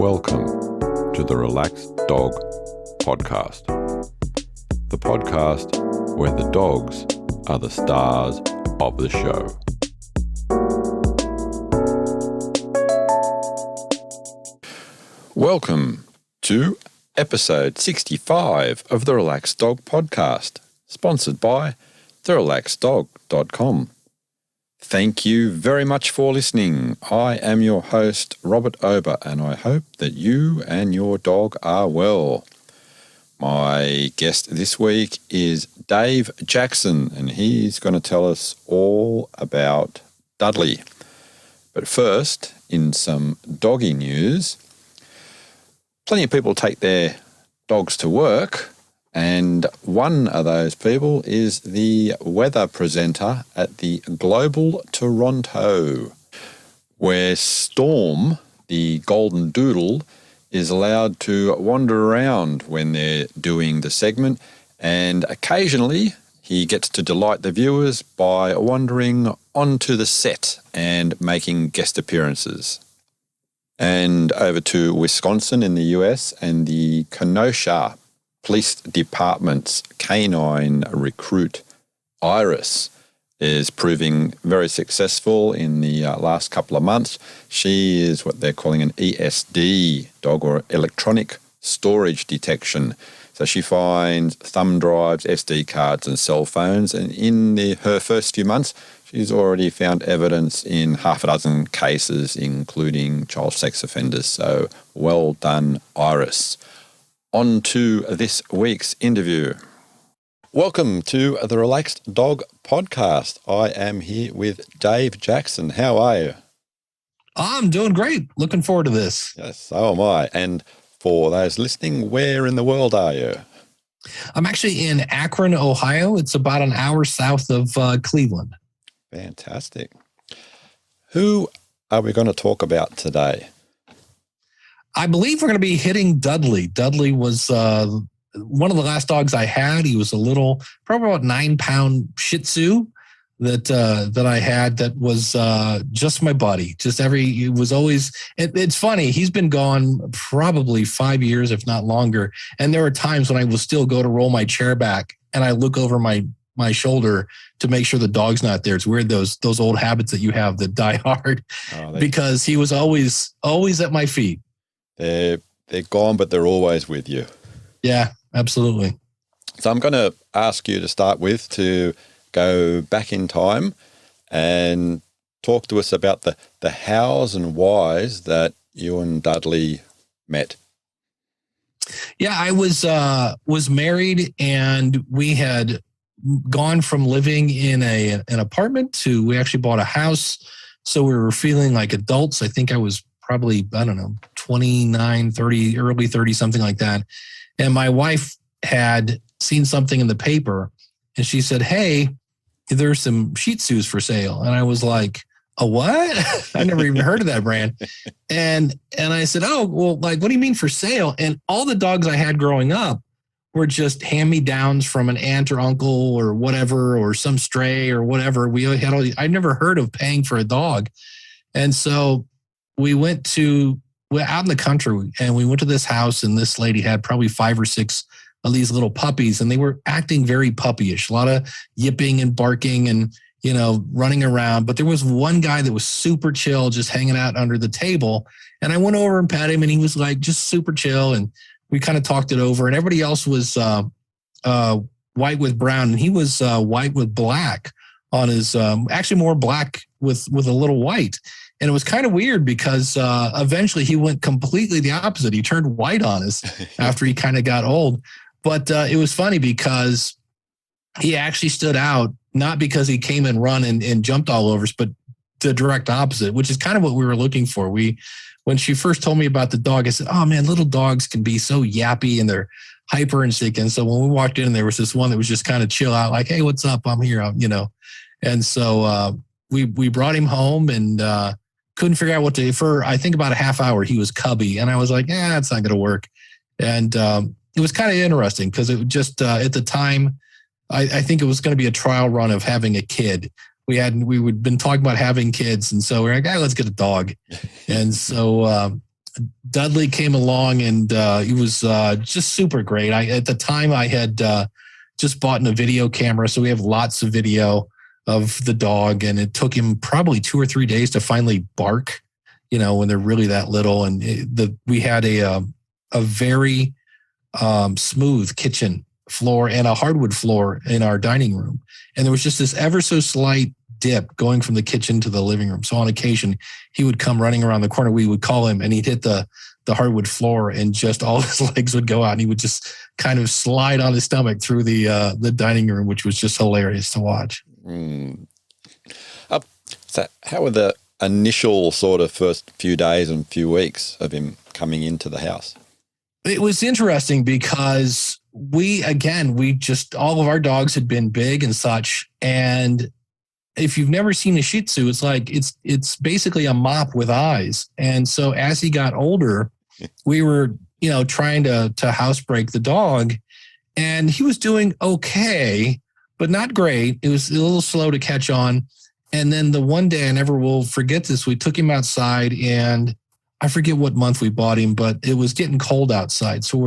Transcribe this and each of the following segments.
Welcome to the Relaxed Dog Podcast. The podcast where the dogs are the stars of the show. Welcome to episode 65 of the Relaxed Dog Podcast, sponsored by therelaxeddog.com. Thank you very much for listening. I am your host, Robert Ober, and I hope that you and your dog are well. My guest this week is Dave Jackson, and he's going to tell us all about Dudley. But first, in some doggy news, plenty of people take their dogs to work, and one of those people is the weather presenter at the Global Toronto, where Storm, the golden doodle, is allowed to wander around when they're doing the segment, and occasionally he gets to delight the viewers by wandering onto the set and making guest appearances. And over to Wisconsin in the US, and the Kenosha Police Department's canine recruit, Iris, is proving very successful in the last couple of months. She is what they're calling an ESD dog, or electronic storage detection. So she finds thumb drives, SD cards and cell phones, and in her first few months, she's already found evidence in half a dozen cases, including child sex offenders. So well done, Iris. On to this week's interview. Welcome to the Relaxed Dog Podcast. I am here with Dave Jackson. How are you? I'm doing great. Looking forward to this. Yes, so am I. And for those listening, where in the world are you? I'm actually in Akron, Ohio. It's about an hour south of Cleveland. Fantastic. Who are we going to talk about today? I believe we're going to be hitting Dudley. Dudley was one of the last dogs I had. He was a little, probably about 9-pound Shih-Tzu that I had. That was just my buddy. It was always. It's funny. He's been gone probably 5 years, if not longer. And there were times when I will still go to roll my chair back, and I look over my shoulder to make sure the dog's not there. It's weird, those old habits that you have that die hard, because he was always at my feet. They're gone, but they're always with you. Yeah, absolutely. So I'm going to ask you to start with to go back in time and talk to us about the hows and whys that you and Dudley met. Yeah, I was married, and we had gone from living in an apartment to we actually bought a house. So we were feeling like adults. I think I was probably, 29, 30, early 30, something like that. And my wife had seen something in the paper, and she said, "Hey, there's some Shih-Tzus for sale." And I was like, "A what?" I never even heard of that brand. And I said, "Oh, well, like, what do you mean for sale?" And all the dogs I had growing up were just hand-me-downs from an aunt or uncle or whatever, or some stray or whatever. I'd never heard of paying for a dog. And so we're out in the country, and we went to this house, and this lady had probably 5 or 6 of these little puppies, and they were acting very puppyish, a lot of yipping and barking and, running around. But there was one guy that was super chill, just hanging out under the table. And I went over and pat him, and he was like just super chill. And we kind of talked it over, and everybody else was white with brown, and he was white with black on his, actually more black with a little white. And it was kind of weird because eventually he went completely the opposite. He turned white on us after he kind of got old. But it was funny because he actually stood out, not because he came and run and jumped all over us, but the direct opposite, which is kind of what we were looking for. When she first told me about the dog, I said, "Oh man, little dogs can be so yappy and they're hyper and sick." And so when we walked in, there was this one that was just kind of chill out, like, "Hey, what's up? I'm here," And so we brought him home, and couldn't figure out for I think about a half hour, he was cubby. And I was like, it's not going to work. And it was kind of interesting because it just, at the time, I think it was going to be a trial run of having a kid. We had been talking about having kids. And so we're like, let's get a dog. And so Dudley came along, and he was just super great. At the time, I had just bought a video camera, so we have lots of video of the dog, and it took him probably 2 or 3 days to finally bark, when they're really that little. And we had a very smooth kitchen floor and a hardwood floor in our dining room. And there was just this ever so slight dip going from the kitchen to the living room. So on occasion, he would come running around the corner. We would call him, and he'd hit the hardwood floor, and just all his legs would go out, and he would just kind of slide on his stomach through the dining room, which was just hilarious to watch. So how were the initial sort of first few days and few weeks of him coming into the house? It was interesting because all of our dogs had been big and such. And if you've never seen a Shih Tzu, it's like, it's basically a mop with eyes. And so as he got older, we were, trying to housebreak the dog, and he was doing okay, but not great. It was a little slow to catch on. And then the one day, I never will forget this, we took him outside, and I forget what month we bought him, but it was getting cold outside. So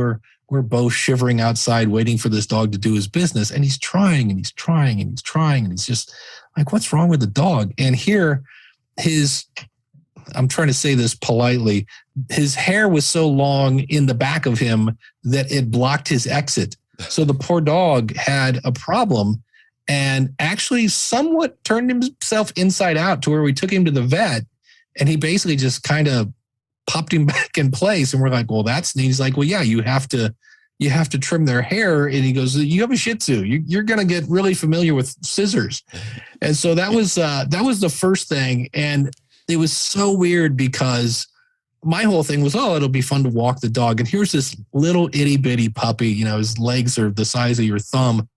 we're both shivering outside waiting for this dog to do his business. And he's trying and he's trying and he's trying. And he's just like, what's wrong with the dog? And here I'm trying to say this politely, his hair was so long in the back of him that it blocked his exit. So the poor dog had a problem and actually somewhat turned himself inside out to where we took him to the vet, and he basically just kind of popped him back in place. And we're like, well, that's neat. He's like, well, yeah, you have to trim their hair. And he goes, you have a Shih Tzu. You're going to get really familiar with scissors. And so that was the first thing. And it was so weird because my whole thing was, it'll be fun to walk the dog. And here's this little itty bitty puppy, his legs are the size of your thumb.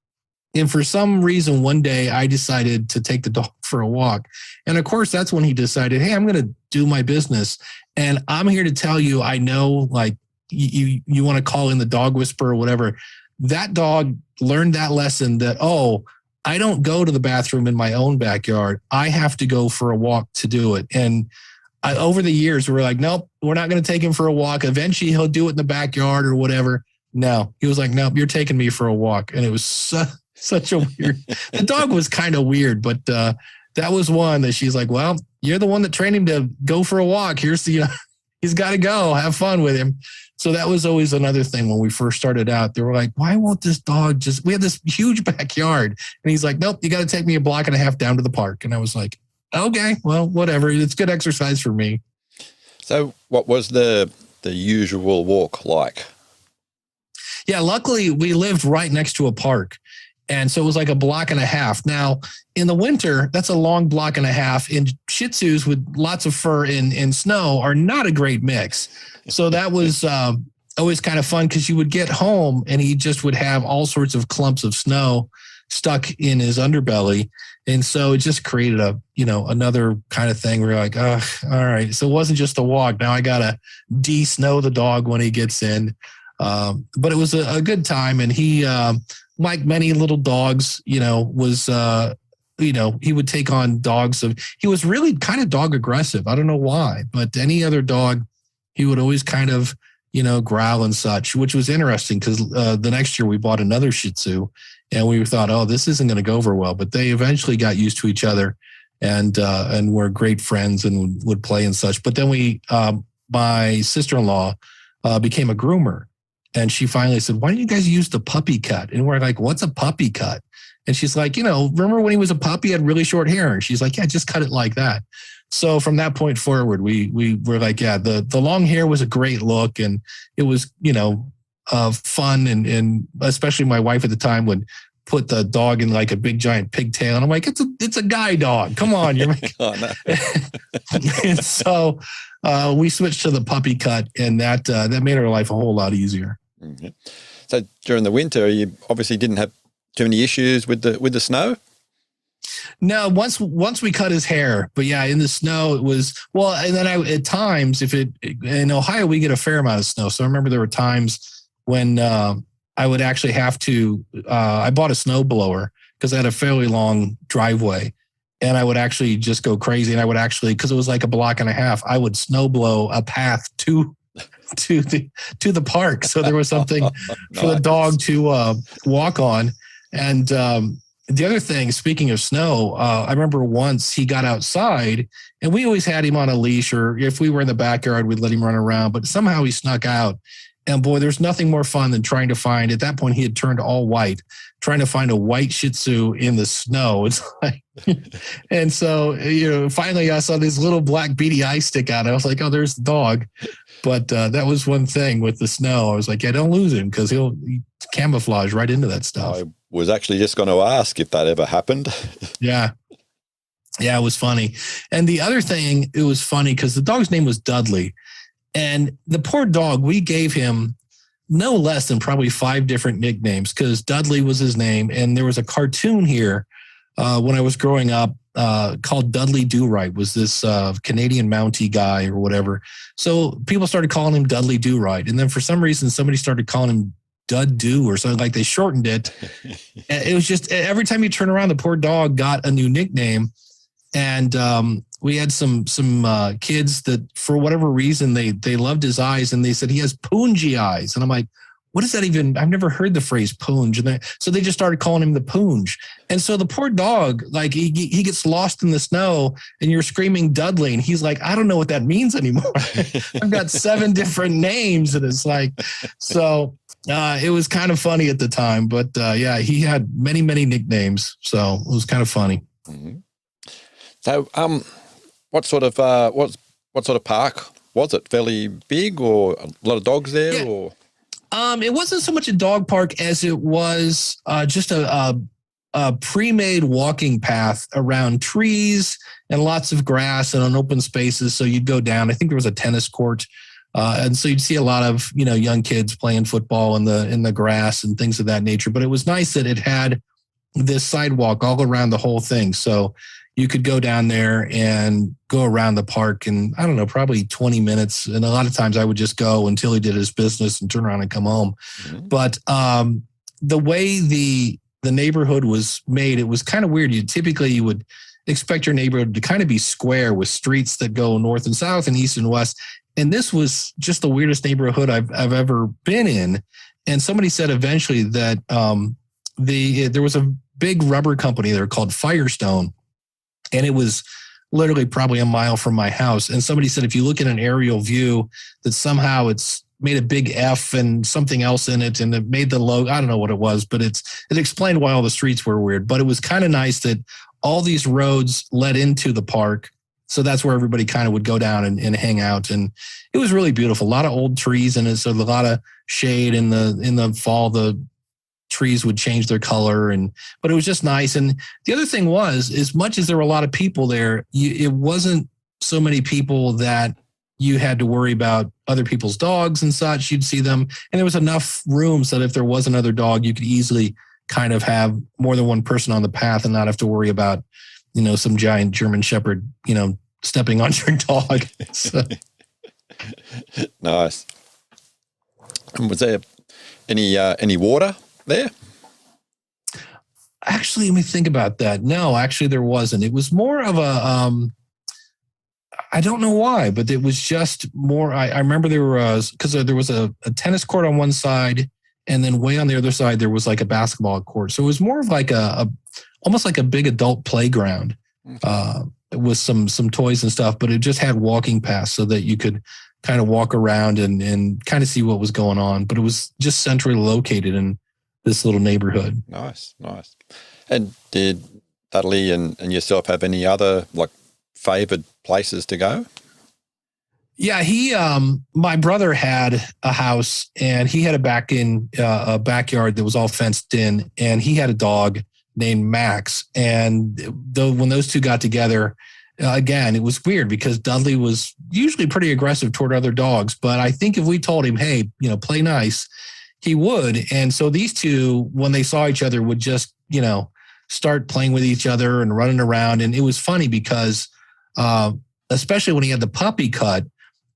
And for some reason, one day I decided to take the dog for a walk. And of course, that's when he decided, hey, I'm going to do my business. And I'm here to tell you, I know, like, you want to call in the dog whisperer or whatever. That dog learned that lesson that, I don't go to the bathroom in my own backyard. I have to go for a walk to do it. And over the years, we're like, nope, we're not going to take him for a walk. Eventually, he'll do it in the backyard or whatever. No, he was like, nope, you're taking me for a walk. And it was such a weird, the dog was kind of weird, but that was one that she's like, well, you're the one that trained him to go for a walk. He's got to go have fun with him. So that was always another thing when we first started out. They were like, why won't this dog we had this huge backyard. And he's like, nope, you got to take me a block and a half down to the park. And I was like, okay, well, whatever. It's good exercise for me. So what was the usual walk like? Yeah, luckily we lived right next to a park. And so it was like a block and a half. Now, in the winter, that's a long block and a half. And Shih Tzus with lots of fur and snow are not a great mix. So that was always kind of fun because you would get home and he just would have all sorts of clumps of snow stuck in his underbelly. And so it just created another kind of thing where you're like, all right. So it wasn't just a walk. Now I got to de-snow the dog when he gets in. But it was a good time. And he, like many little dogs, was, he would take on dogs he was really kind of dog aggressive. I don't know why, but any other dog, he would always kind of, growl and such, which was interesting because the next year we bought another Shih Tzu and we thought, this isn't going to go over well, but they eventually got used to each other and were great friends and would play and such. But then my sister-in-law became a groomer. And she finally said, why don't you guys use the puppy cut? And we're like, what's a puppy cut? And she's like, remember when he was a puppy, he had really short hair? And she's like, yeah, just cut it like that. So from that point forward, we were like, yeah, the long hair was a great look. And it was, fun. And especially my wife at the time would put the dog in like a big giant pigtail. And I'm like, it's a guy dog. Come on. You're making... And so we switched to the puppy cut, and that made our life a whole lot easier. Mm-hmm. So during the winter, you obviously didn't have too many issues with the snow? No, once we cut his hair, but yeah, in the snow it was, well, and then at times in Ohio, we get a fair amount of snow. So I remember there were times when I would actually have to, I bought a snow blower because I had a fairly long driveway, and I would actually just go crazy. And I would actually, because it was like a block and a half, I would snow blow a path to to the park. So there was something for the dog to walk on. And the other thing, speaking of snow, I remember once he got outside and we always had him on a leash, or if we were in the backyard, we'd let him run around, but somehow he snuck out. And boy, there's nothing more fun than trying to find, at that point, he had turned all white, trying to find a white Shih Tzu in the snow. It's like, and so, finally I saw this little black beady eye stick out. I was like, oh, there's the dog. But that was one thing with the snow. I was like, yeah, don't lose him because he'll camouflage right into that stuff. I was actually just going to ask if that ever happened. Yeah. Yeah, it was funny. And the other thing, it was funny because the dog's name was Dudley. And the poor dog, we gave him no less than probably 5 different nicknames because Dudley was his name. And there was a cartoon here when I was growing up called Dudley Do-Right, was this Canadian Mountie guy or whatever. So people started calling him Dudley Do-Right. And then for some reason, somebody started calling him Dud Do or something, like they shortened it. And it was just every time you turn around, the poor dog got a new nickname. And we had some kids that for whatever reason, they loved his eyes and they said he has poongy eyes. And I'm like, what is that even? I've never heard the phrase poonge. And so they just started calling him the poonge. And so the poor dog, like he gets lost in the snow and you're screaming Dudley. And he's like, I don't know what that means anymore. I've got 7 different names. And it's like, so it was kind of funny at the time, but yeah, he had many, many nicknames. So it was kind of funny. Mm-hmm. So, what sort of park was it? Fairly big, or a lot of dogs there, yeah. Or? It wasn't so much a dog park as it was just a pre-made walking path around trees and lots of grass and on open spaces. So you'd go down. I think there was a tennis court, and so you'd see a lot of young kids playing football in the grass and things of that nature. But it was nice that it had this sidewalk all around the whole thing. So you could go down there and go around the park in, I don't know, probably 20 minutes. And a lot of times I would just go until he did his business and turn around and come home. Mm-hmm. But the way the neighborhood was made, it was kind of weird. You would expect your neighborhood to kind of be square with streets that go north and south and east and west. And this was just the weirdest neighborhood I've ever been in. And somebody said eventually that there was a big rubber company there called Firestone. And it was literally probably a mile from my house. And somebody said, if you look at an aerial view, that somehow it's made a big F and something else in it. And it made the logo. I don't know what it was, but it explained why all the streets were weird. But it was kind of nice that all these roads led into the park. So that's where everybody kind of would go down and hang out. And it was really beautiful. A lot of old trees in it. So a lot of shade in the fall. The trees would change their color, but it was just nice. And the other thing was, as much as there were a lot of people there, it wasn't so many people that you had to worry about other people's dogs and such. You'd see them, and there was enough rooms that if there was another dog, you could easily kind of have more than one person on the path and not have to worry about, some giant German Shepherd, stepping on your dog. So. Nice. And was there any water there? Actually, let me think about that. No, actually there wasn't. It was more of a, I don't know why, but it was just more, I remember there was a tennis court on one side, and then way on the other side, there was like a basketball court. So it was more of like almost like a big adult playground with some toys and stuff, but it just had walking paths so that you could kind of walk around and kind of see what was going on. But it was just centrally located in this little neighborhood. Nice. And did Dudley and yourself have any other favored places to go? Yeah, my brother had a house, and he had a backyard that was all fenced in, and he had a dog named Max. And when those two got together, again, it was weird because Dudley was usually pretty aggressive toward other dogs. But I think if we told him, hey, play nice, he would. And so these two, when they saw each other, would just, start playing with each other and running around. And it was funny because, especially when he had the puppy cut,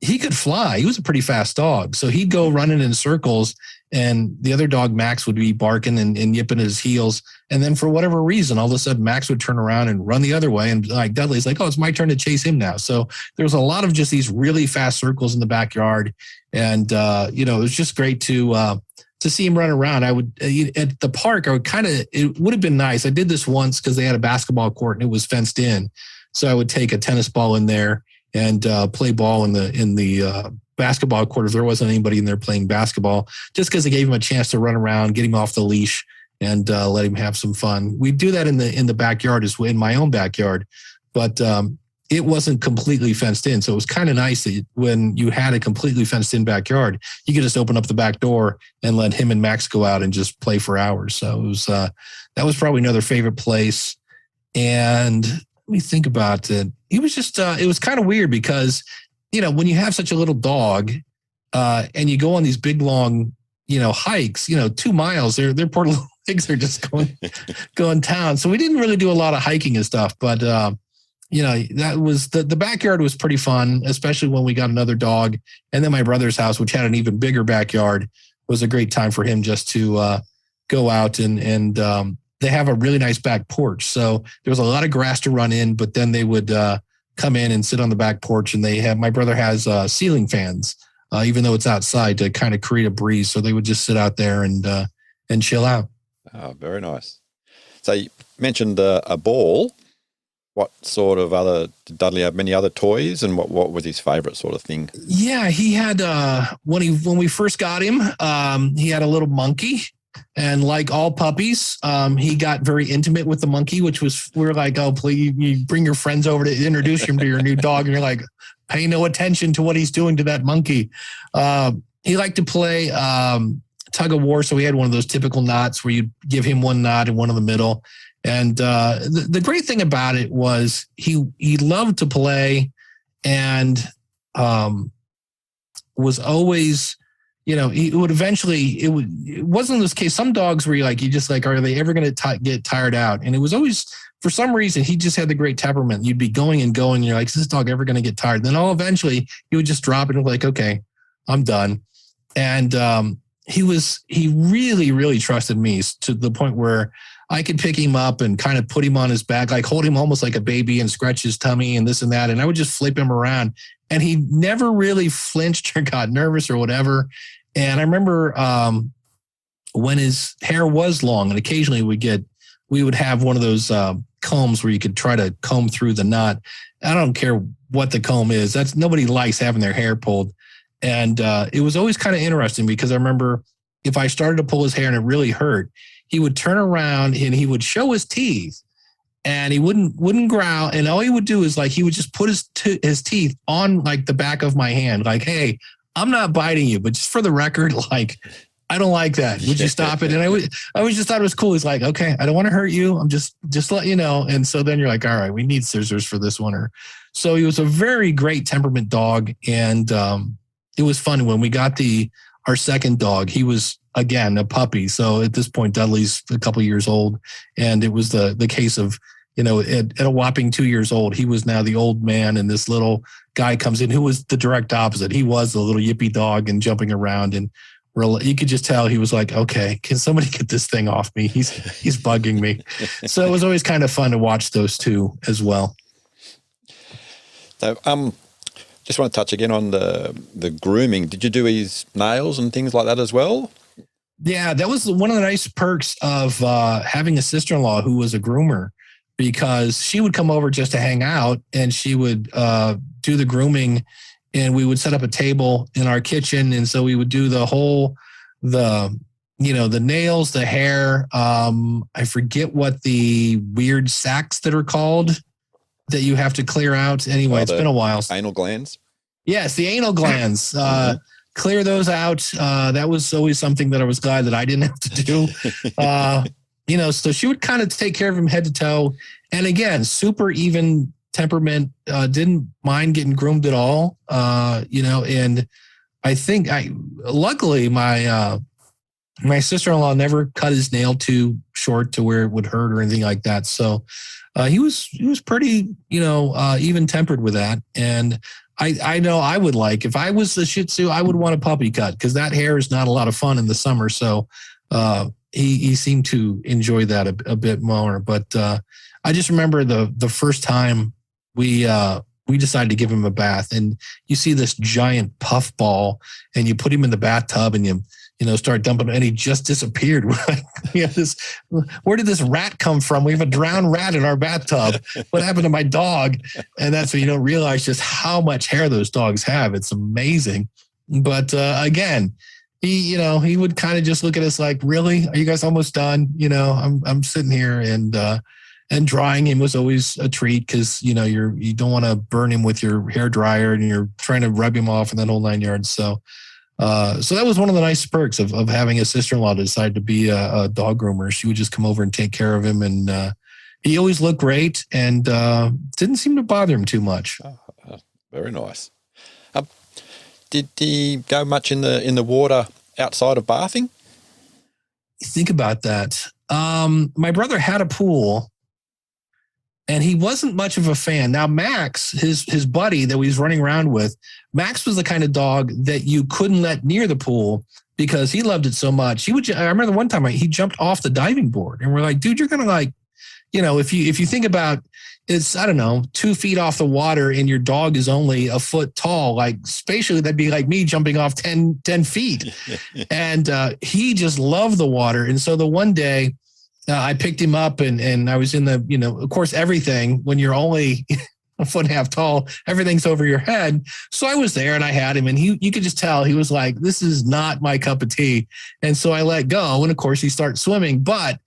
he could fly. He was a pretty fast dog. So he'd go running in circles, and the other dog, Max, would be barking and yipping at his heels. And then for whatever reason, all of a sudden, Max would turn around and run the other way. And like Dudley's like, oh, it's my turn to chase him now. So there was a lot of just these really fast circles in the backyard. And, it was just great to see him run around. I would, at the park, it would have been nice. I did this once because they had a basketball court and it was fenced in. So I would take a tennis ball in there and play ball in the basketball court if there wasn't anybody in there playing basketball, just because it gave him a chance to run around, get him off the leash, and let him have some fun. We do that in the backyard, in my own backyard, but it wasn't completely fenced in. So it was kind of nice that when you had a completely fenced in backyard, you could just open up the back door and let him and Max go out and just play for hours. So it was that was probably another favorite place. And let me think about it. It was just, it was kind of weird because, when you have such a little dog and you go on these big, long, hikes, 2 miles, their poor little legs are just going down. So we didn't really do a lot of hiking and stuff, but, that was the backyard was pretty fun, especially when we got another dog. And then my brother's house, which had an even bigger backyard, was a great time for him just to go out and they have a really nice back porch. So there was a lot of grass to run in, but then they would come in and sit on the back porch, and my brother has ceiling fans, even though it's outside, to kind of create a breeze. So they would just sit out there and chill out. Oh, very nice. So you mentioned a ball. What sort of did Dudley have many other toys, and what was his favorite sort of thing? Yeah, he had, when we first got him, he had a little monkey. And like all puppies, he got very intimate with the monkey, which we're like, oh, please, you bring your friends over to introduce him to your new dog. And you're like, pay no attention to what he's doing to that monkey. He liked to play tug of war. So he had one of those typical knots where you give him one knot and one in the middle. And the great thing about it was he loved to play and was always, he would eventually, it wasn't this case. Some dogs where you just like, are they ever going to get tired out? And it was always, for some reason, he just had the great temperament. You'd be going and going. And you're like, is this dog ever going to get tired? And then eventually he would just drop it and be like, okay, I'm done. And he really, really trusted me to the point where I could pick him up and kind of put him on his back, like hold him almost like a baby and scratch his tummy and this and that. And I would just flip him around, and he never really flinched or got nervous or whatever. And I remember when his hair was long, and occasionally we would have one of those combs where you could try to comb through the knot. I don't care what the comb is. Nobody likes having their hair pulled. And it was always kind of interesting because I remember if I started to pull his hair and it really hurt, he would turn around and he would show his teeth, and he wouldn't growl. And all he would do is he would just put his teeth on like the back of my hand. Like, hey, I'm not biting you, but just for the record, I don't like that. Would you stop it? And I always just thought it was cool. He's like, okay, I don't want to hurt you. I'm just let you know. And so then you're like, all right, we need scissors for this one. So he was a very great temperament dog. And it was fun when we got our second dog. He was, again, a puppy. So at this point, Dudley's a couple years old. And it was the case of, at a whopping 2 years old, he was now the old man, and this little guy comes in who was the direct opposite. He was the little yippy dog and jumping around, and you could just tell he was like, okay, can somebody get this thing off me? He's bugging me. So it was always kind of fun to watch those two as well. So, just want to touch again on the grooming. Did you do his nails and things like that as well? Yeah, that was one of the nice perks of having a sister-in-law who was a groomer, because she would come over just to hang out, and she would do the grooming, and we would set up a table in our kitchen. And so we would do the nails, the hair. I forget what the weird sacs that are called that you have to clear out. Anyway, it's been a while. Anal glands? Yes, the anal glands. Clear those out. That was always something that I was glad that I didn't have to do. So she would kind of take care of him head to toe. And again, super even temperament, didn't mind getting groomed at all. And I think luckily my sister-in-law never cut his nail too short to where it would hurt or anything like that. So he was pretty, even tempered with that. And I know I would like, if I was the Shih Tzu, I would want a puppy cut because that hair is not a lot of fun in the summer. So he seemed to enjoy that a bit more. But I just remember the first time we decided to give him a bath, and you see this giant puff ball, and you put him in the bathtub, and you start dumping, and he just disappeared. Where did this rat come from? We have a drowned rat in our bathtub. What happened to my dog? And that's when you don't realize just how much hair those dogs have. It's amazing. But again, he would kind of just look at us like, really? Are you guys almost done? I'm sitting here, and drying him was always a treat because, you don't want to burn him with your hair dryer and you're trying to rub him off and that whole 9 yards. So that was one of the nice perks of having a sister-in-law decide to be a dog groomer. She would just come over and take care of him. And he always looked great and didn't seem to bother him too much. Very nice. Did he go much in the water outside of bathing? Think about that. My brother had a pool, and he wasn't much of a fan. Now, Max, his buddy that he was running around with, Max was the kind of dog that you couldn't let near the pool because he loved it so much. I remember one time he jumped off the diving board, and we're like, dude, you're going to if you think about it's, I don't know, 2 feet off the water and your dog is only a foot tall, like spatially, that'd be like me jumping off 10 feet. And he just loved the water. And so the one day, I picked him up and I was in the, of course, everything when you're only a foot and a half tall, everything's over your head. So I was there and I had him, and you could just tell he was like, this is not my cup of tea. And so I let go. And of course he starts swimming, but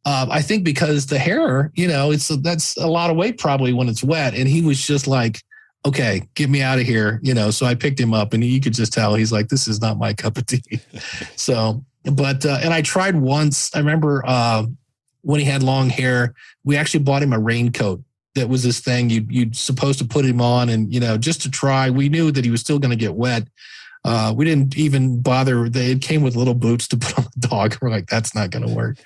I think because the hair, that's a lot of weight probably when it's wet. And he was just like, okay, get me out of here. So I picked him up, and you could just tell he's like, this is not my cup of tea. So, but, and I tried once, I remember, when he had long hair, we actually bought him a raincoat. That was this thing you'd supposed to put him on, and just to try. We knew that he was still going to get wet. We didn't even bother. It came with little boots to put on the dog. We're like, that's not going to work.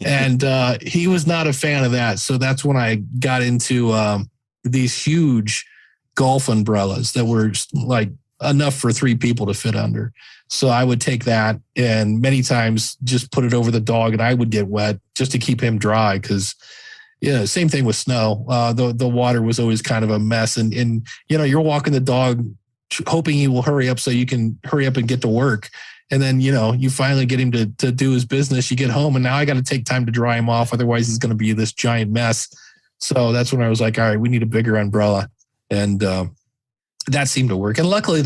And he was not a fan of that. So that's when I got into these huge golf umbrellas that were like enough for 3 people to fit under. So I would take that and many times just put it over the dog, and I would get wet just to keep him dry. Cause same thing with snow. The water was always kind of a mess, and you're walking the dog hoping he will hurry up so you can hurry up and get to work. And then, you finally get him to do his business. You get home, and now I got to take time to dry him off. Otherwise he's going to be this giant mess. So that's when I was like, all right, we need a bigger umbrella. And, that seemed to work. And luckily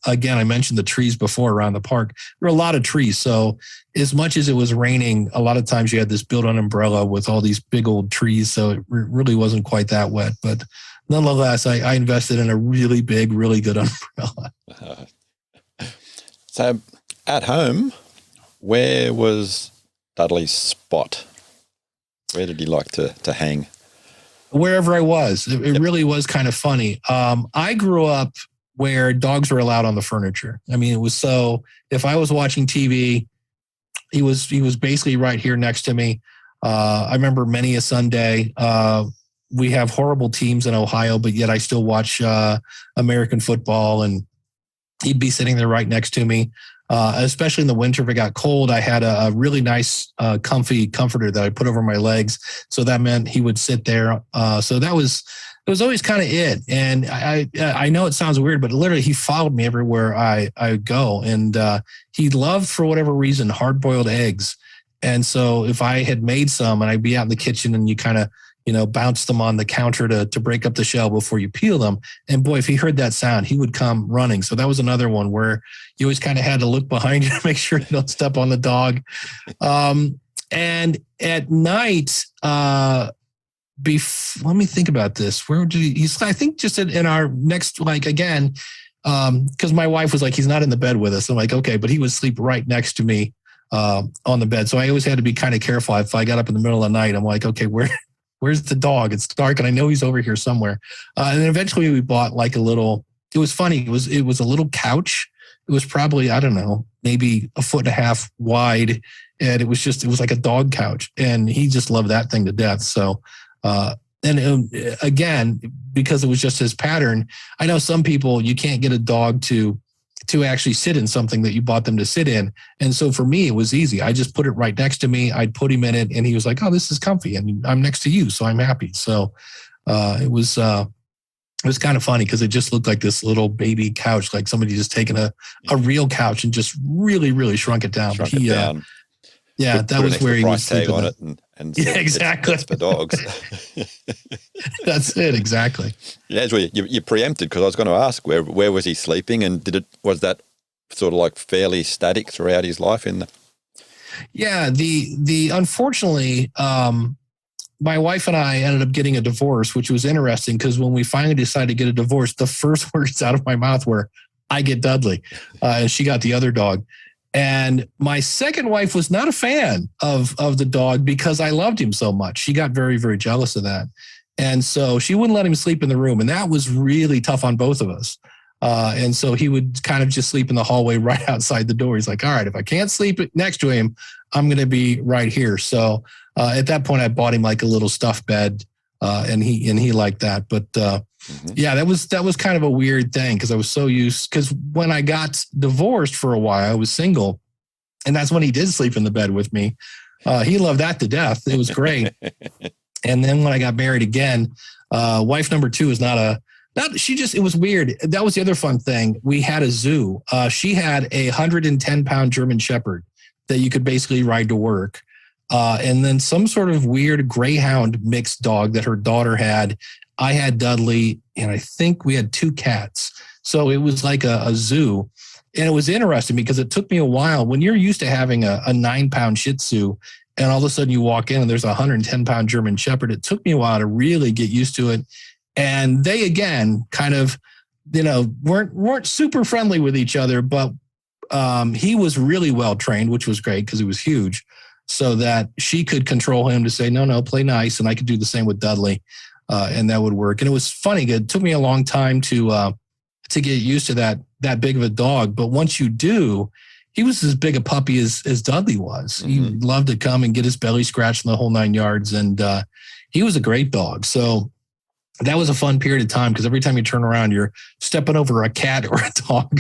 again, I mentioned the trees before around the park. There were a lot of trees. So as much as it was raining, a lot of times you had this built-on umbrella with all these big old trees. So it really wasn't quite that wet. But nonetheless, I invested in a really big, really good umbrella. So at home, where was Dudley's spot? Where did he like to hang? Wherever I was. It really was kind of funny. I grew up where dogs were allowed on the furniture. I mean, it was so, if I was watching TV, he was basically right here next to me. I remember many a Sunday, we have horrible teams in Ohio, but yet I still watch American football, and he'd be sitting there right next to me. Especially in the winter, if it got cold, I had a really nice, comfy comforter that I put over my legs. So that meant he would sit there. So it was always kind of it. And I know it sounds weird, but literally he followed me everywhere I go. And he loved, for whatever reason, hard-boiled eggs. And so if I had made some and I'd be out in the kitchen and you kind of, bounce them on the counter to break up the shell before you peel them. And boy, if he heard that sound, he would come running. So that was another one where you always kind of had to look behind you to make sure you don't step on the dog. And at night, let me think about this. Where did he's, I think just in our next, again, because my wife was like, he's not in the bed with us. I'm like, okay, but he would sleep right next to me on the bed. So I always had to be kind of careful. If I got up in the middle of the night, I'm like, okay, where's the dog? It's dark and I know he's over here somewhere. And then eventually we bought it was funny. It was a little couch. It was probably, I don't know, maybe 1.5 feet wide. And it was like a dog couch, and he just loved that thing to death. So And again, because it was just his pattern, I know some people, you can't get a dog to actually sit in something that you bought them to sit in. And so for me, it was easy. I just put it right next to me. I'd put him in it and he was like, oh, this is comfy. And I'm next to you. So I'm happy. So it was kind of funny because it just looked like this little baby couch, like somebody just taken a real couch and just really, really shrunk it down. Shrunk it down. Yeah, that was where he was tag on it and yeah, exactly. It's for dogs. That's it, exactly. Yeah, you preempted because I was going to ask where was he sleeping, and was that sort of like fairly static throughout his life in the? Yeah, the unfortunately, my wife and I ended up getting a divorce, which was interesting because when we finally decided to get a divorce, the first words out of my mouth were, "I get Dudley," and she got the other dog. And my second wife was not a fan of the dog because I loved him so much. She got very, very jealous of that. And so she wouldn't let him sleep in the room. And that was really tough on both of us. And so he would kind of just sleep in the hallway right outside the door. He's like, all right, if I can't sleep next to him, I'm going to be right here. So at that point, I bought him like a little stuffed bed and he liked that. But yeah, that was kind of a weird thing because I was so used, because when I got divorced for a while, I was single, and that's when he did sleep in the bed with me. He loved that to death. It was great. And then when I got married again, wife number two is it was weird. That was the other fun thing. We had a zoo. She had a 110-pound German Shepherd that you could basically ride to work. And then some sort of weird greyhound mixed dog that her daughter had. I had Dudley, and I think we had 2 cats. So it was like a zoo. And it was interesting because it took me a while. When you're used to having a 9-pound Shih-Tzu, and all of a sudden you walk in and there's a 110-pound German Shepherd, it took me a while to really get used to it. And they, again, kind of, weren't super friendly with each other, but he was really well trained, which was great because he was huge, so that she could control him to say, no, play nice. And I could do the same with Dudley. And that would work. And it was funny. It took me a long time to get used to that big of a dog. But once you do, he was as big a puppy as Dudley was. Mm-hmm. He loved to come and get his belly scratched in the whole 9 yards. And he was a great dog. So that was a fun period of time because every time you turn around, you're stepping over a cat or a dog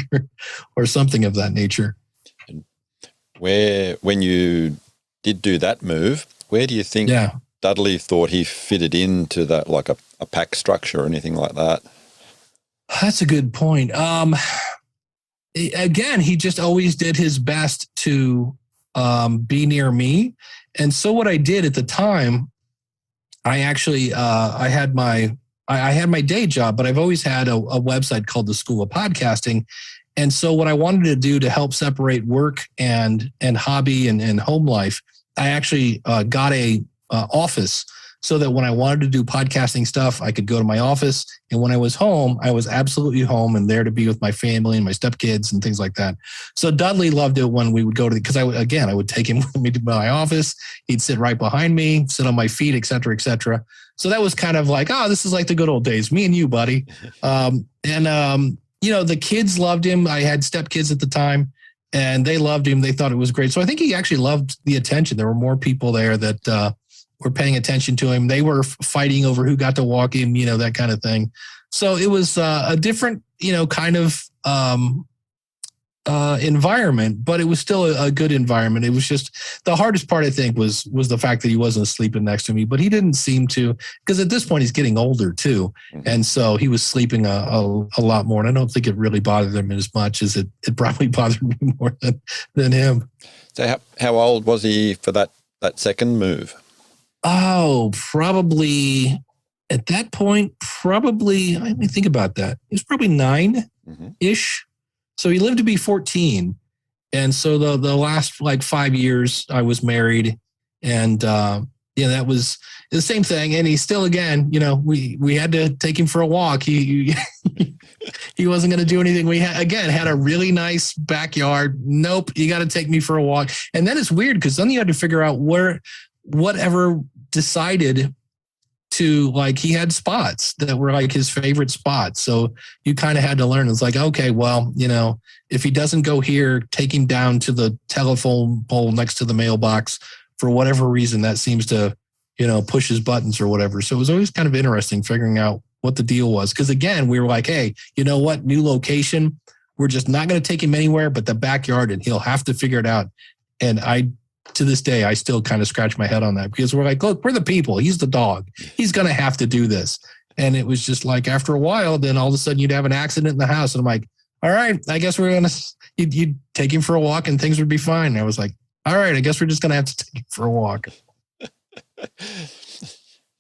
or something of that nature. And when you did do that move, where do you think Dudley thought he fitted into that, like a pack structure or anything like that? That's a good point. Again, he just always did his best to be near me. And so what I did at the time, I actually, I had my day job, but I've always had a website called the School of Podcasting. And so what I wanted to do to help separate work and hobby and home life, I actually got a office so that when I wanted to do podcasting stuff, I could go to my office. And when I was home, I was absolutely home and there to be with my family and my stepkids and things like that. So Dudley loved it when we would go to because I would take him with me to my office. He'd sit right behind me, sit on my feet, et cetera, et cetera. So that was kind of like, oh, this is like the good old days, me and you, buddy. The kids loved him. I had stepkids at the time and they loved him. They thought it was great. So I think he actually loved the attention. There were more people there that, were paying attention to him. They were fighting over who got to walk him, that kind of thing. So it was a different, kind of environment, but it was still a good environment. It was just the hardest part, I think, was the fact that he wasn't sleeping next to me, but he didn't seem to, because at this point he's getting older too. Mm-hmm. And so he was sleeping a lot more. And I don't think it really bothered him as much as it probably bothered me more than him. So how old was he for that second move? Oh, probably at that point, let me think about that. He was probably 9-ish. Mm-hmm. So he lived to be 14. And so the last 5 years I was married and, that was the same thing. And he still, again, we had to take him for a walk. He wasn't going to do anything. We had a really nice backyard. Nope. You got to take me for a walk. And then it's weird because then you had to figure out whatever decided to, he had spots that were his favorite spots. So you kind of had to learn. It's like, okay, well, if he doesn't go here, take him down to the telephone pole next to the mailbox for whatever reason that seems to pushes buttons or whatever. So it was always kind of interesting figuring out what the deal was. Because again, we were like, hey, you know what? New location. We're just not going to take him anywhere but the backyard, and he'll have to figure it out. And to this day, I still kind of scratch my head on that, because we're like, look, we're the people. He's the dog. He's going to have to do this. And it was just like, after a while, then all of a sudden you'd have an accident in the house. And I'm like, all right, I guess we're going to, you'd take him for a walk and things would be fine. And I was like, all right, I guess we're just going to have to take him for a walk.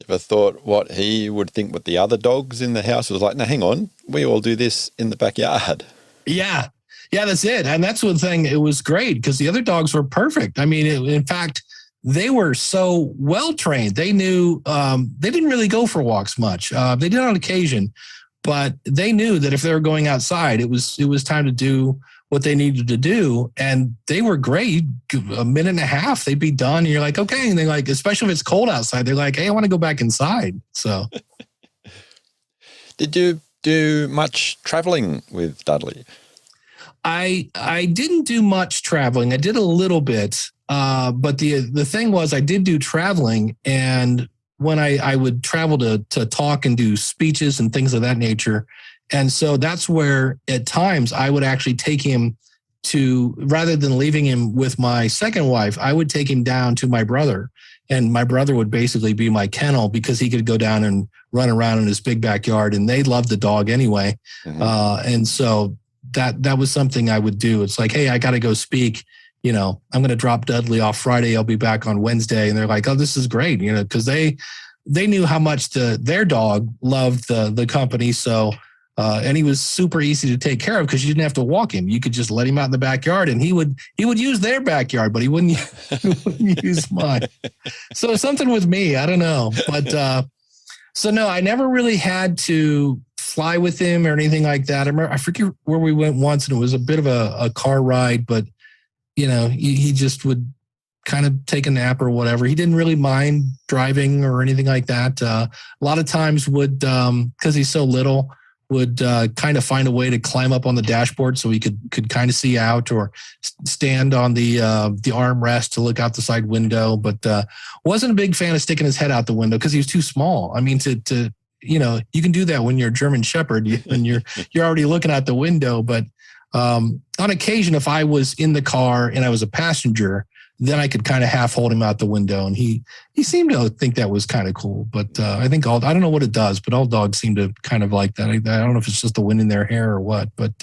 Ever thought what he would think with the other dogs in the house? It was like, no, hang on, we all do this in the backyard. Yeah. Yeah, that's it. And that's one thing. It was great because the other dogs were perfect. I mean, in fact, they were so well trained. They knew they didn't really go for walks much. They did on occasion, but they knew that if they were going outside, it was time to do what they needed to do. And they were great. A minute and a half, they'd be done. And you're like, okay. And they're like, especially if it's cold outside, they're like, hey, I want to go back inside. So Did you do much traveling with Dudley? I didn't do much traveling. I did a little bit, but the thing was, I did do traveling, and when I would travel to talk and do speeches and things of that nature, and so that's where at times I would actually take him to, rather than leaving him with my second wife, I would take him down to my brother, and my brother would basically be my kennel because he could go down and run around in his big backyard, and they loved the dog anyway, and so. That was something I would do. It's like, hey, I got to go speak. I'm going to drop Dudley off Friday. I'll be back on Wednesday. And they're like, oh, this is great. Because they knew how much their dog loved the company. So, and he was super easy to take care of because you didn't have to walk him. You could just let him out in the backyard, and he would use their backyard, but he wouldn't use mine. So something with me, I don't know. But so no, I never really had to fly with him or anything like that. I forget where we went once, and it was a bit of a car ride, but he just would kind of take a nap or whatever. He didn't really mind driving or anything like that. A lot of times would, because he's so little, would kind of find a way to climb up on the dashboard so he could kind of see out, or stand on the armrest to look out the side window. But wasn't a big fan of sticking his head out the window because he was too small. I mean, to you can do that when you're a German Shepherd and you're already looking out the window. But on occasion, if I was in the car and I was a passenger, then I could kind of half hold him out the window. And he seemed to think that was kind of cool. But I think I don't know what it does, but all dogs seem to kind of like that. I don't know if it's just the wind in their hair or what, but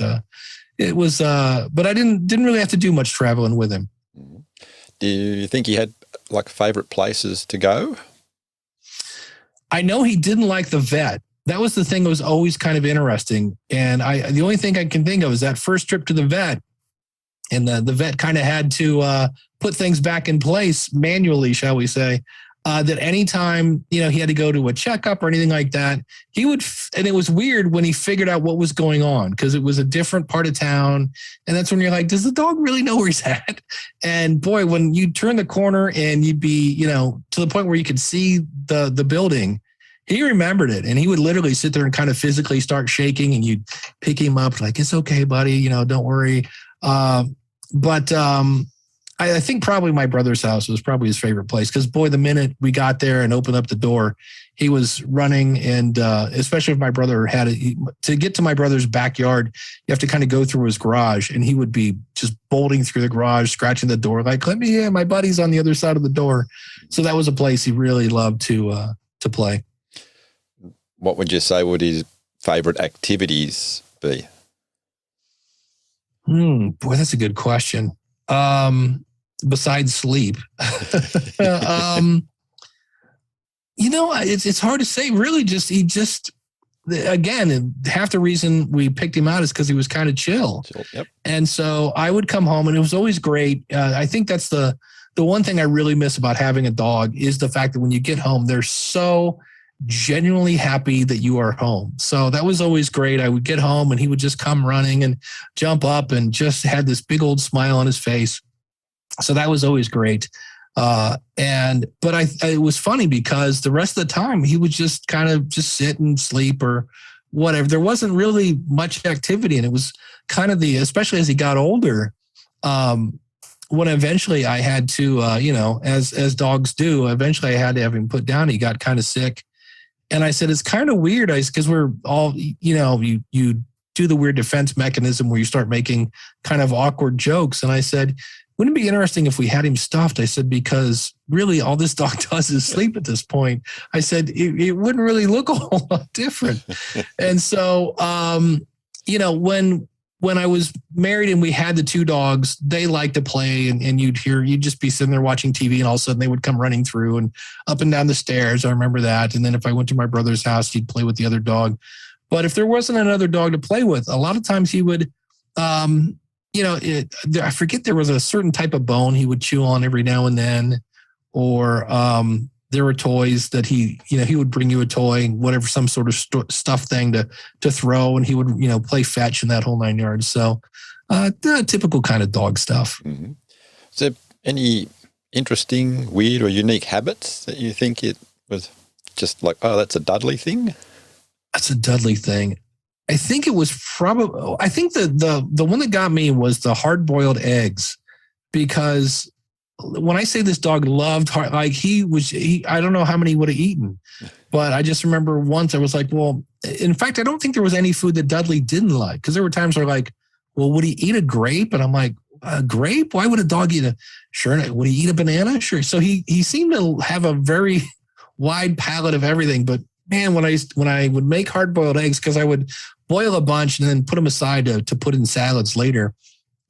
it was, but I didn't really have to do much traveling with him. Do you think he had like favorite places to go? I know he didn't like the vet. That was the thing that was always kind of interesting. And the only thing I can think of is that first trip to the vet. And the vet kind of had to put things back in place manually, shall we say, that anytime, he had to go to a checkup or anything like that, he would, and it was weird when he figured out what was going on because it was a different part of town. And that's when you're like, does the dog really know where he's at? And boy, when you turn the corner and you'd be, to the point where you could see the building, he remembered it. And he would literally sit there and kind of physically start shaking, and you'd pick him up like, it's okay, buddy, don't worry. But I think probably my brother's house was probably his favorite place because, boy, the minute we got there and opened up the door, he was running. And especially if my brother had it, to get to my brother's backyard, you have to kind of go through his garage, and he would be just bolting through the garage, scratching the door, like, let me in, my buddy's on the other side of the door. So that was a place he really loved to play. What would you say would his favorite activities be? Boy, that's a good question. Besides sleep, it's hard to say. Really, again, half the reason we picked him out is because he was kind of chill. Yep. And so I would come home, and it was always great. I think that's the one thing I really miss about having a dog is the fact that when you get home, they're so genuinely happy that you are home. So that was always great. I would get home, and he would just come running and jump up and just had this big old smile on his face. So that was always great. But it was funny because the rest of the time he would just kind of just sit and sleep or whatever. There wasn't really much activity. And it was kind of especially as he got older, when eventually I had to, as dogs do, eventually I had to have him put down. He got kind of sick. And I said, it's kind of weird. Because we're all, you do the weird defense mechanism where you start making kind of awkward jokes. And I said, wouldn't it be interesting if we had him stuffed? I said, because really all this dog does is sleep at this point. I said, it wouldn't really look a whole lot different. And so, when I was married and we had the two dogs, they liked to play and you'd just be sitting there watching TV and all of a sudden they would come running through and up and down the stairs. I remember that. And then if I went to my brother's house, he'd play with the other dog. But if there wasn't another dog to play with, a lot of times he would, I forget, there was a certain type of bone he would chew on every now and then, or there were toys that he would bring you a toy, whatever, some sort of stuff thing to throw, and he would, play fetch and that whole 9 yards. So the typical kind of dog stuff. Mm-hmm. Is there any interesting, weird or unique habits that you think it was just like, oh, that's a Dudley thing? That's a Dudley thing. I think it was probably, I think the one that got me was the hard-boiled eggs, because when I say this dog loved I don't know how many he would have eaten, but I just remember once I was like, well, in fact, I don't think there was any food that Dudley didn't like, because there were times where like, well, would he eat a grape? And I'm like, a grape? Why would a dog eat sure. Would he eat a banana? Sure. So he seemed to have a very wide palette of everything. But man, when I would make hard-boiled eggs, because I would boil a bunch and then put them aside to put in salads later.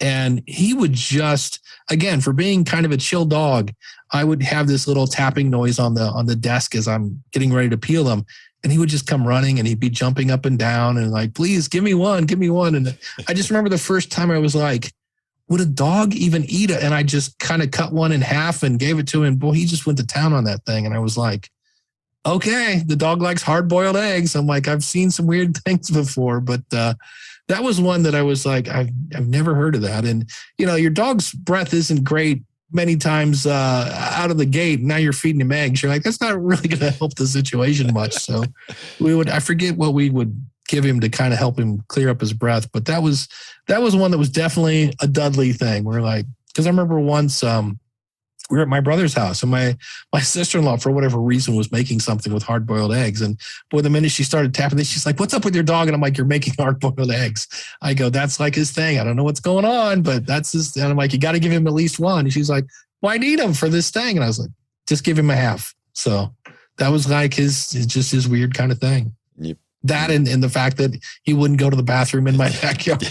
And he would just, again, for being kind of a chill dog, I would have this little tapping noise on the desk as I'm getting ready to peel them. And he would just come running and he'd be jumping up and down and like, please give me one. And I just remember the first time I was like, would a dog even eat it? And I just kind of cut one in half and gave it to him. Boy, he just went to town on that thing. And I was like, okay, the dog likes hard-boiled eggs. I'm like, I've seen some weird things before, but that was one that I was like, I've never heard of that. And, your dog's breath isn't great many times out of the gate. Now you're feeding him eggs. You're like, that's not really going to help the situation much. So I forget what we would give him to kind of help him clear up his breath. But that was one that was definitely a Dudley thing. We're like, because I remember once, we were at my brother's house and my sister-in-law, for whatever reason, was making something with hard-boiled eggs. And boy, the minute she started tapping this, she's like, what's up with your dog? And I'm like, you're making hard-boiled eggs. I go, that's like his thing. I don't know what's going on, but that's his. And I'm like, you got to give him at least one. And she's like, well, I need him for this thing. And I was like, just give him a half. So that was like his weird kind of thing. Yep. That and the fact that he wouldn't go to the bathroom in my backyard.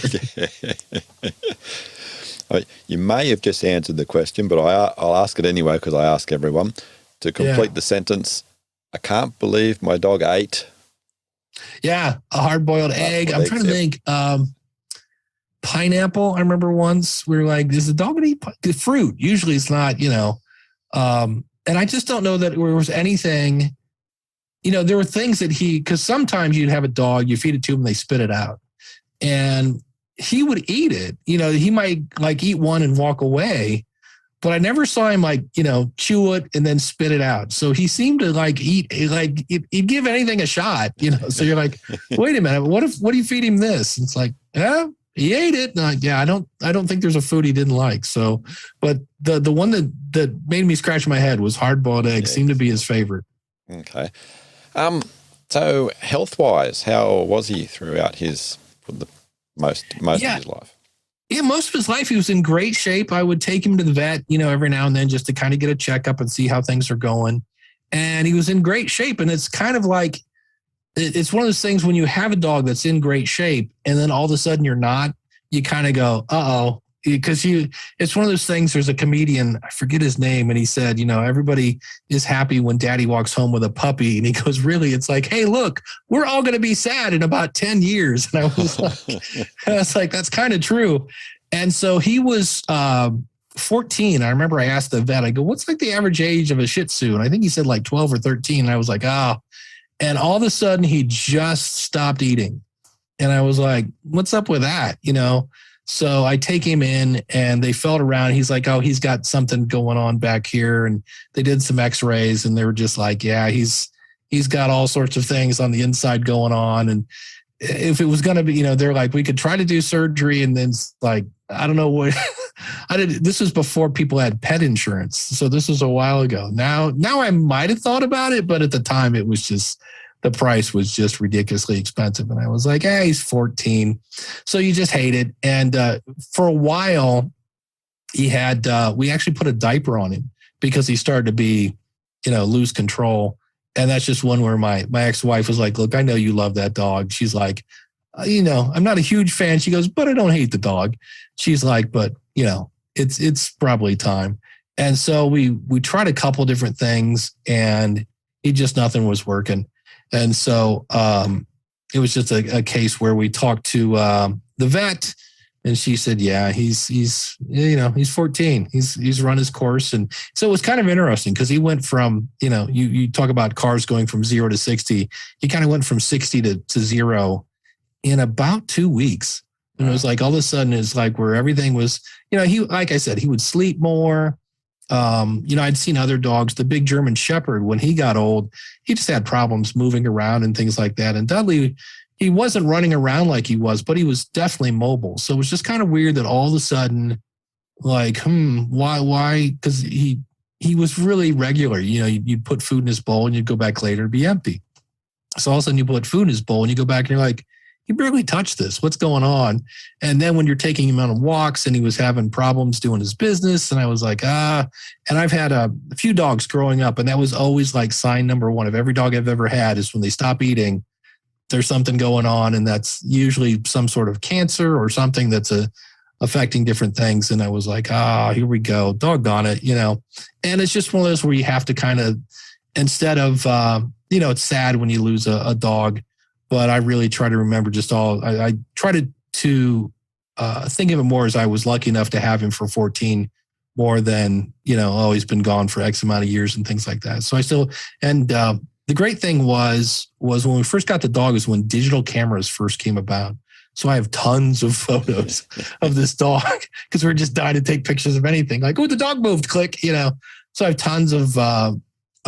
You may have just answered the question, but I'll ask it anyway because I ask everyone to complete the sentence. I can't believe my dog ate. Yeah, a hard-boiled egg. I'm trying to think. Pineapple. I remember once we were like, "Is the dog gonna eat the fruit?" Usually, it's not. And I just don't know that there was anything. There were things that because sometimes you'd have a dog, you feed it to them, they spit it out, and he would eat it. He might like eat one and walk away, but I never saw him chew it and then spit it out. So he seemed to eat, he'd give anything a shot, so you're like, wait a minute, what do you feed him this? And it's like, yeah, he ate it. And I don't think there's a food he didn't like. So, but the one that made me scratch my head was hard-boiled eggs. Seemed to be his favorite. Okay. So health-wise, how was he throughout most of his life? Yeah, most of his life he was in great shape. I would take him to the vet, every now and then just to kind of get a checkup and see how things are going. And he was in great shape. And it's kind of like, it's one of those things when you have a dog that's in great shape and then all of a sudden you're not, you kind of go, uh-oh. Because it's one of those things, there's a comedian, I forget his name, and he said, everybody is happy when daddy walks home with a puppy. And he goes, really? It's like, hey, look, we're all going to be sad in about 10 years. And I was like, that's kind of true. And so he was 14. I remember I asked the vet, I go, what's like the average age of a Shih Tzu? And I think he said like 12 or 13. And I was like, oh. And all of a sudden he just stopped eating. And I was like, what's up with that? So I take him in and they felt around. He's like, oh, he's got something going on back here. And they did some x-rays and they were just like, yeah, he's got all sorts of things on the inside going on. And if it was going to be, they're like, we could try to do surgery. And then like, I don't know what, This was before people had pet insurance. So this was a while ago. Now I might have thought about it, but at the time it was just, the price was just ridiculously expensive. And I was like, hey, he's 14. So you just hate it. And for a while, he had, we actually put a diaper on him because he started to be, lose control. And that's just one where my ex-wife was like, look, I know you love that dog. She's like, I'm not a huge fan. She goes, but I don't hate the dog. She's like, but it's probably time. And so we tried a couple different things and nothing was working. And so it was just a case where we talked to the vet, and she said, yeah, he's 14. He's run his course. And so it was kind of interesting because he went from, you talk about cars going from 0 to 60. He kind of went from 60 to 0 in about 2 weeks. And it was like, all of a sudden it's like where everything was, he, like I said, he would sleep more. I'd seen other dogs, the big German Shepherd, when he got old, he just had problems moving around and things like that. And Dudley, he wasn't running around like he was, but he was definitely mobile. So it was just kind of weird that all of a sudden, like, why? Because he was really regular. You'd put food in his bowl and you'd go back later, it'd be empty. So all of a sudden you put food in his bowl and you go back and you're like, he barely touched this. What's going on? And then when you're taking him on walks and he was having problems doing his business, and I was like, and I've had a few dogs growing up, and that was always like sign number one of every dog I've ever had is when they stop eating, there's something going on. And that's usually some sort of cancer or something that's affecting different things. And I was like, here we go. Doggone it, and it's just one of those where you have to kind of, instead of, it's sad when you lose a dog, but I really try to remember I try to think of it more as I was lucky enough to have him for 14 more than, he's been gone for X amount of years and things like that. So I still, and the great thing was when we first got the dog is when digital cameras first came about. So I have tons of photos of this dog because we're just dying to take pictures of anything. Like, the dog moved, click, So I have tons of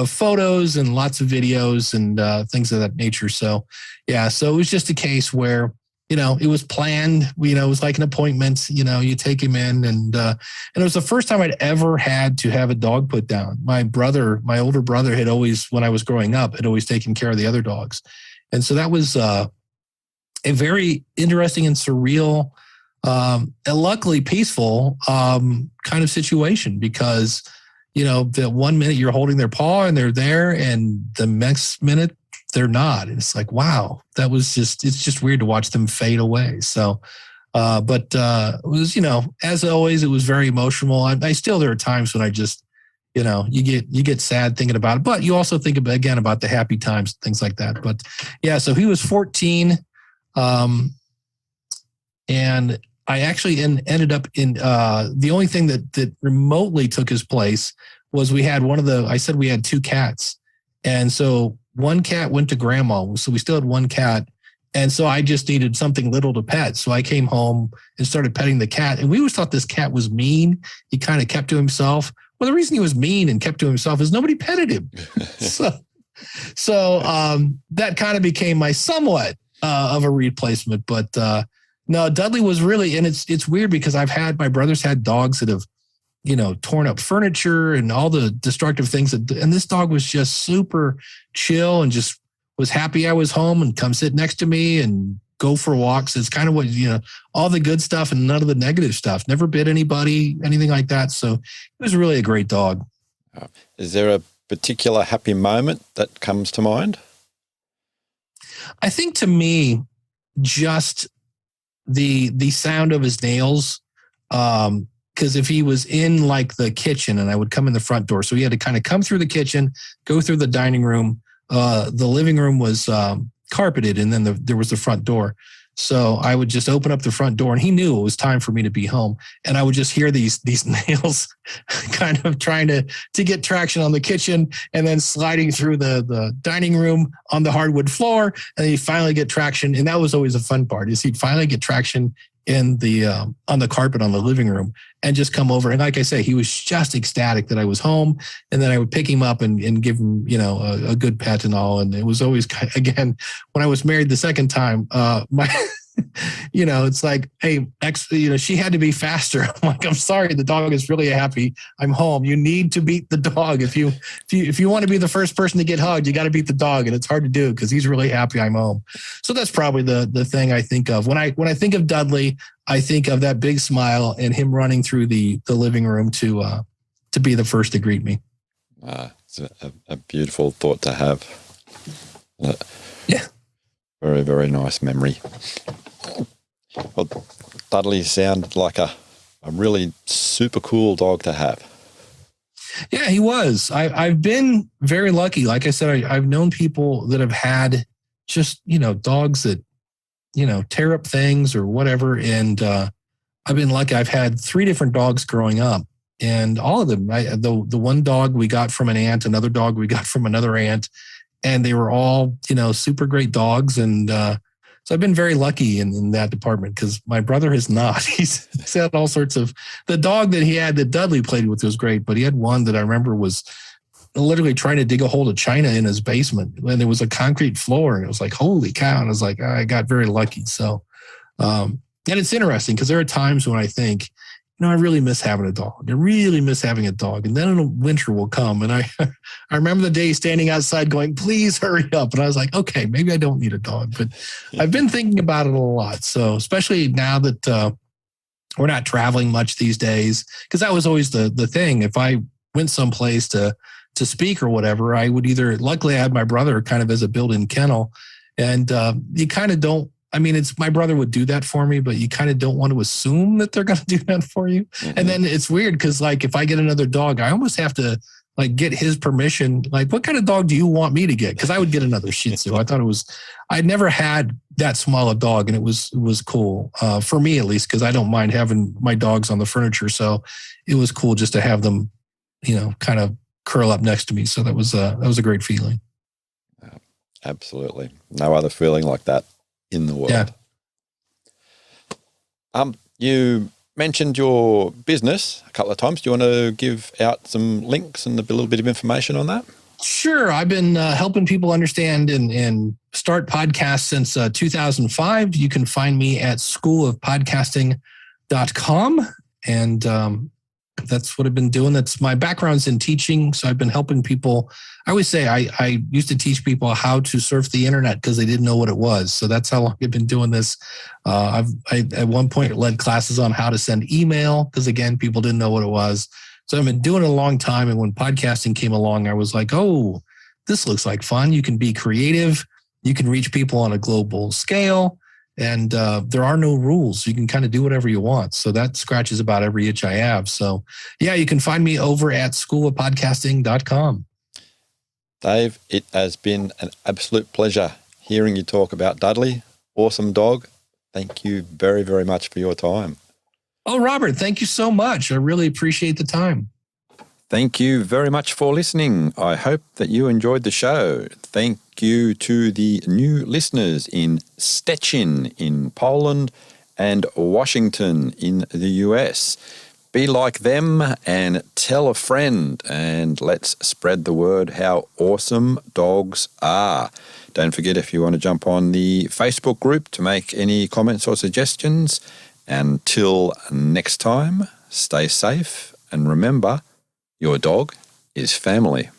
photos and lots of videos and things of that nature. So, yeah, so it was just a case where, it was planned, it was like an appointment, you take him in and it was the first time I'd ever had to have a dog put down. My older brother had always, when I was growing up, had always taken care of the other dogs. And so that was a very interesting and surreal, and luckily peaceful kind of situation because, that 1 minute you're holding their paw and they're there, and the next minute they're not. And it's like, wow, it's just weird to watch them fade away. So, but it was, as always, it was very emotional. I still, there are times when I just, you get sad thinking about it, but you also think again about the happy times, things like that. But yeah, so he was 14. And I actually ended up in the only thing that remotely took his place was we had I said we had 2 cats. And so one cat went to grandma. So we still had one cat. And so I just needed something little to pet. So I came home and started petting the cat. And we always thought this cat was mean. He kind of kept to himself. Well, the reason he was mean and kept to himself is nobody petted him. So that kind of became my somewhat of a replacement. But no, Dudley was really, and it's weird because my brother's had dogs that have, torn up furniture and all the destructive things. And this dog was just super chill and just was happy I was home and come sit next to me and go for walks. It's kind of what, all the good stuff and none of the negative stuff. Never bit anybody, anything like that. So it was really a great dog. Is there a particular happy moment that comes to mind? I think to me, just the sound of his nails, because if he was in like the kitchen and I would come in the front door, so he had to kind of come through the kitchen, go through the dining room. The living room was carpeted, and then there was the front door. So I would just open up the front door, and he knew it was time for me to be home. And I would just hear these nails kind of trying to get traction on the kitchen, and then sliding through the dining room on the hardwood floor, and he'd finally get traction. And that was always a fun part, is he'd finally get traction in the on the carpet on the living room and just come over. And like I say, he was just ecstatic that I was home. And then I would pick him up and give him, a good pet and all. And it was always, again, when I was married the second time, It's like, hey, she had to be faster. I'm like, I'm sorry, the dog is really happy. I'm home. You need to beat the dog. If you want to be the first person to get hugged, you got to beat the dog, and it's hard to do because he's really happy I'm home. So that's probably the thing I think of when I think of Dudley. I think of that big smile and him running through the living room to be the first to greet me. It's a beautiful thought to have. Yeah. Very, very nice memory. Well, Dudley sounded like a really super cool dog to have. Yeah, he was. I've been very lucky. Like I said, I've known people that have had just, dogs that, tear up things or whatever. And I've been lucky. I've had 3 different dogs growing up. And all of them, the one dog we got from an aunt, another dog we got from another aunt, and they were all, super great dogs. And so I've been very lucky in that department because my brother has not. He's had all sorts of, the dog that he had that Dudley played with was great, but he had one that I remember was literally trying to dig a hole of china in his basement, and there was a concrete floor, and it was like, holy cow. And I was like, I got very lucky. So, and it's interesting because there are times when I think, I really miss having a dog. I really miss having a dog. And then winter will come. And I remember the day standing outside going, please hurry up. And I was like, okay, maybe I don't need a dog. But I've been thinking about it a lot. So especially now that we're not traveling much these days, because that was always the thing. If I went someplace to speak or whatever, I would luckily I had my brother kind of as a built-in kennel. And you kind of don't, it's my brother would do that for me, but you kind of don't want to assume that they're going to do that for you. Mm-hmm. And then it's weird because if I get another dog, I almost have to get his permission. What kind of dog do you want me to get? Because I would get another Shih-Tzu. I thought I'd never had that small a dog, and it was cool for me at least, because I don't mind having my dogs on the furniture. So it was cool just to have them, kind of curl up next to me. So that was a great feeling. Absolutely, no other feeling like that in the world. Yeah. You mentioned your business a couple of times. Do you want to give out some links and a little bit of information on that? Sure. I've been helping people understand and start podcasts since 2005. You can find me at schoolofpodcasting.com. And that's what I've been doing. That's my background's in teaching. So I've been helping people. I always say I used to teach people how to surf the internet because they didn't know what it was. So that's how long I've been doing this. I at one point led classes on how to send email because, again, people didn't know what it was. So I've been doing it a long time. And when podcasting came along, I was like, oh, this looks like fun. You can be creative. You can reach people on a global scale. And there are no rules. You can kind of do whatever you want. So that scratches about every itch I have. So, yeah, you can find me over at schoolofpodcasting.com. Dave, it has been an absolute pleasure hearing you talk about Dudley. Awesome dog. Thank you very, very much for your time. Oh, Robert, thank you so much. I really appreciate the time. Thank you very much for listening. I hope that you enjoyed the show. Thank you to the new listeners in Szczecin in Poland and Washington in the US. Be like them and tell a friend, and let's spread the word how awesome dogs are. Don't forget, if you want to jump on the Facebook group to make any comments or suggestions. Until next time, stay safe and remember, your dog is family.